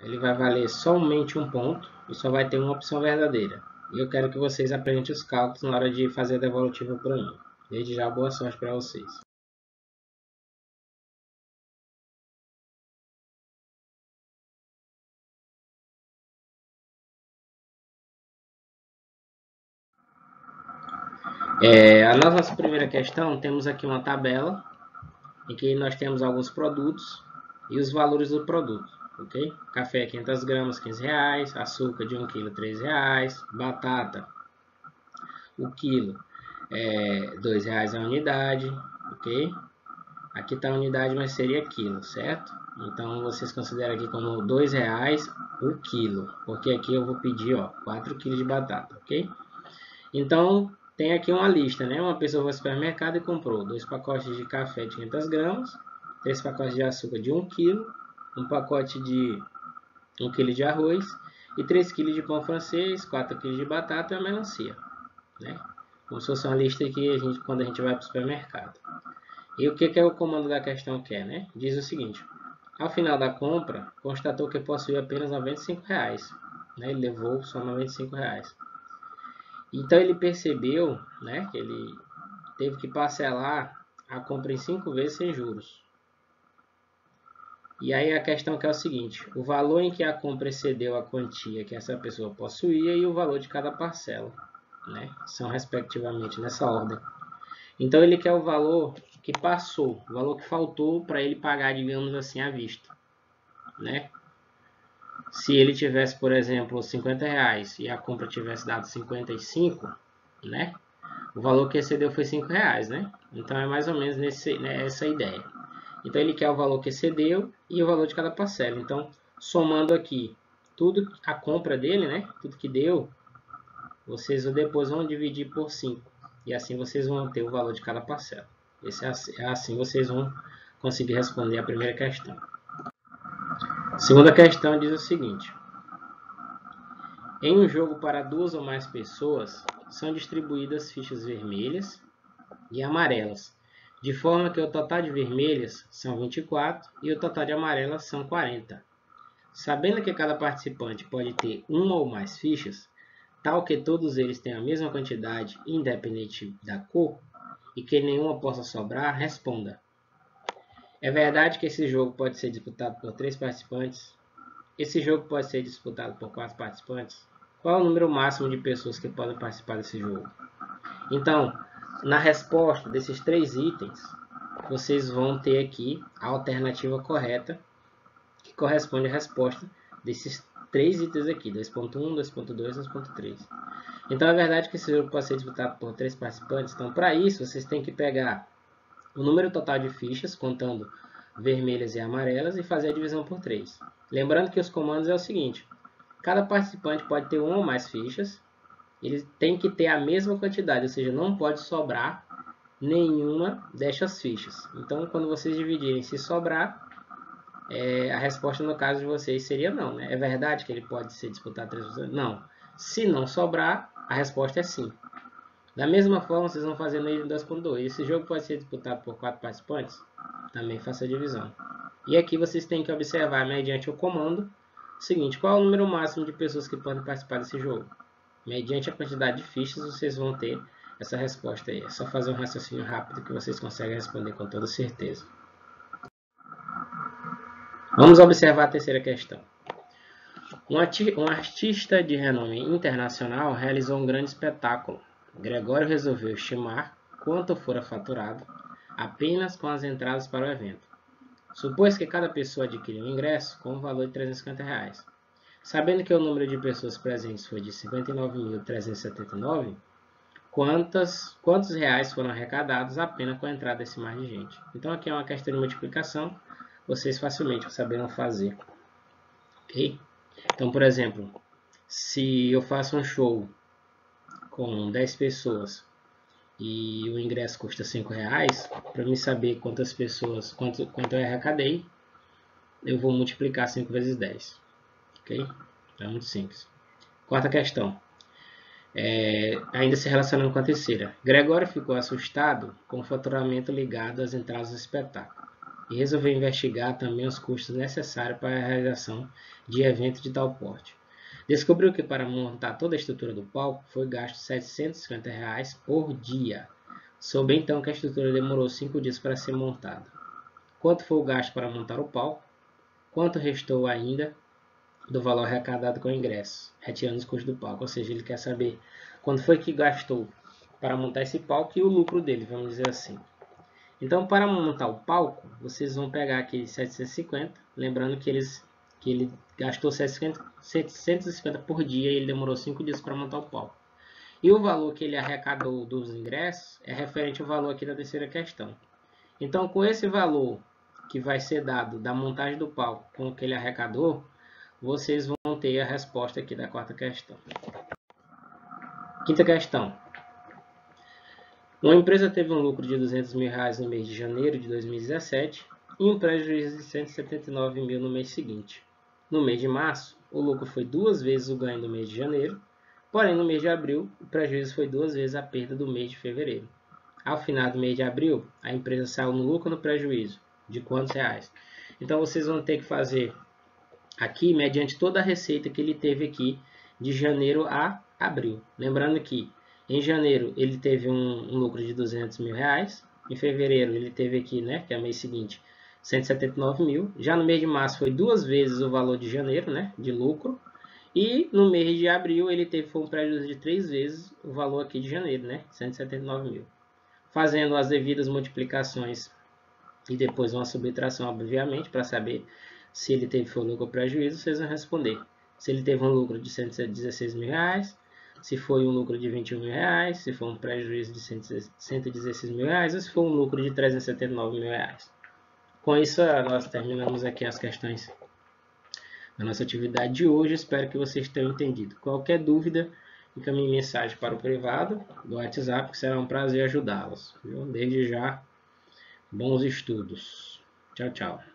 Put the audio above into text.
ele vai valer somente um ponto e só vai ter uma opção verdadeira. E eu quero que vocês apresentem os cálculos na hora de fazer a devolutiva para mim. Desde já, boa sorte para vocês. A nossa primeira questão, temos aqui uma tabela em que nós temos alguns produtos e os valores do produto, ok? Café 500 gramas, R$15, açúcar de 1 kg, R$3, batata, o quilo é R$2 a unidade, ok? Aqui está a unidade, mas seria quilo, certo? Então, vocês consideram aqui como R$2 o quilo, porque aqui eu vou pedir, ó, 4 kg de batata, ok? Então, tem aqui uma lista, né? Uma pessoa foi ao supermercado e comprou 2 pacotes de café de 500 gramas, 3 pacotes de açúcar de 1 kg, um pacote de 1 kg de arroz e 3 kg de pão francês, 4 kg de batata e uma melancia, né? Como se fosse uma lista que quando a gente vai para o supermercado. E o que é o comando da questão quer, né? Diz o seguinte: ao final da compra, constatou que possuía apenas R$95, né? Ele levou só R$95. Então ele percebeu, né, que ele teve que parcelar a compra em 5 vezes sem juros. E aí a questão que é o seguinte: o valor em que a compra excedeu a quantia que essa pessoa possuía e o valor de cada parcela, né, são respectivamente nessa ordem. Então ele quer o valor que passou, o valor que faltou para ele pagar, digamos assim, à vista, né? Se ele tivesse, por exemplo, R$50 e a compra tivesse dado 55, né? O valor que excedeu foi R$5, né? Então é mais ou menos nessa ideia. Então ele quer o valor que excedeu e o valor de cada parcela. Então, somando aqui tudo a compra dele, né? Tudo que deu, vocês depois vão dividir por 5. E assim vocês vão ter o valor de cada parcela. Assim vocês vão conseguir responder a primeira questão. A segunda questão diz o seguinte: em um jogo para 2 ou mais pessoas, são distribuídas fichas vermelhas e amarelas, de forma que o total de vermelhas são 24 e o total de amarelas são 40. Sabendo que cada participante pode ter uma ou mais fichas, tal que todos eles tenham a mesma quantidade, independente da cor, e que nenhuma possa sobrar, responda: é verdade que esse jogo pode ser disputado por 3 participantes? Esse jogo pode ser disputado por 4 participantes? Qual é o número máximo de pessoas que podem participar desse jogo? Então, na resposta desses 3 itens, vocês vão ter aqui a alternativa correta, que corresponde à resposta desses 3 itens aqui, 2.1, 2.2 e 2.3. Então, é verdade que esse jogo pode ser disputado por 3 participantes. Então, para isso, vocês têm que pegar o número total de fichas, contando vermelhas e amarelas, e fazer a divisão por 3. Lembrando que os comandos é o seguinte: cada participante pode ter uma ou mais fichas, ele tem que ter a mesma quantidade, ou seja, não pode sobrar nenhuma dessas fichas. Então, quando vocês dividirem, se sobrar, a resposta no caso de vocês seria não, né? É verdade que ele pode ser disputado 3 vezes? Não. Se não sobrar, a resposta é sim. Da mesma forma, vocês vão fazer no item 2.2. Esse jogo pode ser disputado por 4 participantes? Também faça a divisão. E aqui vocês têm que observar, mediante o comando, o seguinte: qual é o número máximo de pessoas que podem participar desse jogo? Mediante a quantidade de fichas, vocês vão ter essa resposta aí. É só fazer um raciocínio rápido que vocês conseguem responder com toda certeza. Vamos observar a terceira questão. Um artista de renome internacional realizou um grande espetáculo. Gregório resolveu estimar quanto fora faturado apenas com as entradas para o evento. Supôs que cada pessoa adquiriu um ingresso com um valor de R$350. Sabendo que o número de pessoas presentes foi de 59.379, quantos reais foram arrecadados apenas com a entrada desse mar de gente? Então aqui é uma questão de multiplicação, vocês facilmente saberão fazer. Ok? Então, por exemplo, se eu faço um show com 10 pessoas e o ingresso custa R$5, para mim saber quantas pessoas, quanto eu arrecadei, eu vou multiplicar 5 vezes 10. Ok? É muito simples. Quarta questão. Ainda se relacionando com a terceira. Gregório ficou assustado com o faturamento ligado às entradas do espetáculo. e resolveu investigar também os custos necessários para a realização de eventos de tal porte. Descobriu que para montar toda a estrutura do palco foi gasto R$ 750 por dia. Soube então que a estrutura demorou 5 dias para ser montada. Quanto foi o gasto para montar o palco? Quanto restou ainda do valor arrecadado com o ingresso, retirando os custos do palco? Ou seja, ele quer saber quanto foi que gastou para montar esse palco e o lucro dele, vamos dizer assim. Então, para montar o palco, vocês vão pegar aqui 750, lembrando que ele gastou 750 por dia e ele demorou 5 dias para montar o palco. E o valor que ele arrecadou dos ingressos é referente ao valor aqui da terceira questão. Então, com esse valor que vai ser dado da montagem do palco com o que ele arrecadou, vocês vão ter a resposta aqui da quarta questão. Quinta questão. Uma empresa teve um lucro de R$ 200 mil no mês de janeiro de 2017 e um prejuízo de R$ 179 mil no mês seguinte. No mês de março, o lucro foi 2 vezes o ganho do mês de janeiro, porém no mês de abril, o prejuízo foi 2 vezes a perda do mês de fevereiro. Ao final do mês de abril, a empresa saiu no lucro ou no prejuízo? De quantos reais? Então vocês vão ter que fazer aqui mediante toda a receita que ele teve aqui de janeiro a abril. Lembrando que em janeiro ele teve um lucro de R$ 200 mil. Em fevereiro ele teve aqui, né, que é o mês seguinte, 179 mil. Já no mês de março foi 2 vezes o valor de janeiro, né, de lucro. E no mês de abril ele teve um prejuízo de 3 vezes o valor aqui de janeiro, né, 179 mil. Fazendo as devidas multiplicações e depois uma subtração, obviamente, para saber se ele teve lucro ou prejuízo, vocês vão responder. Se ele teve um lucro de 116 mil reais, se foi um lucro de 21 mil reais, se foi um prejuízo de 116 mil reais, ou se foi um lucro de 379 mil reais. Com isso, nós terminamos aqui as questões da nossa atividade de hoje. Espero que vocês tenham entendido. Qualquer dúvida, encaminhe mensagem para o privado do WhatsApp, que será um prazer ajudá-los. Desde já, bons estudos. Tchau, tchau.